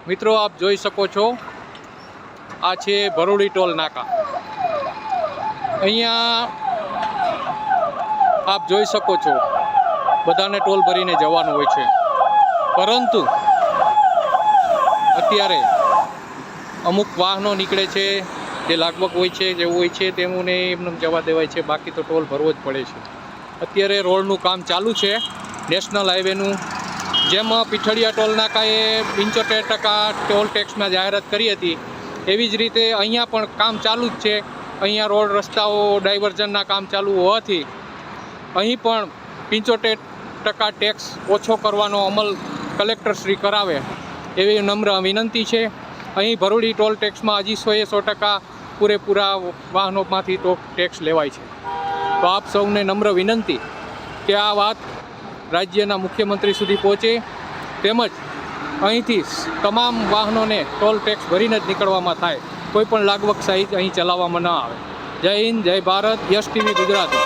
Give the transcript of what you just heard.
મિત્રો આપ જોઈ શકો છો, આ છે ભરૂડી ટોલ નાકા। અહીંયા આપ જોઈ શકો છો બધાને ટોલ ભરીને જવાનું હોય છે, પરંતુ અત્યારે અમુક વાહનો નીકળે છે જે લાગવગ હોય છે, જેવું હોય છે તેમને એમને જવા દેવાય છે, બાકી તો ટોલ ભરવો જ પડે છે। અત્યારે રોડનું કામ ચાલુ છે નેશનલ હાઈવેનું। જેમ પીઠળિયા ટોલ નાકાએ 75% ટોલ ટેક્સમાં જાહેરાત કરી હતી, એવી જ રીતે અહીંયા પણ કામ ચાલુ જ છે। અહીંયા રોડ રસ્તાઓ ડાયવર્ઝનના કામ ચાલુ હોવાથી અહીં પણ 75% ટેક્સ ઓછો કરવાનો અમલ કલેક્ટરશ્રી કરાવે એવી નમ્ર વિનંતી છે। અહીં ભરૂડી ટોલ ટેક્સમાં હજી 100% પૂરેપૂરા વાહનોમાંથી ટેક્સ લેવાય છે। તો આપ સૌને નમ્ર વિનંતી કે આ વાત રાજ્યના મુખ્યમંત્રી સુધી પહોંચે, તેમજ અહીંથી તમામ વાહનોને ટોલ ટેક્સ ભરીને જ નીકળવામાં થાય, કોઈ પણ લાગવગ સહિત અહીં ચલાવવામાં ન આવે। જય હિન્દ, જય ભારત, યસ ટીવી ગુજરાતી।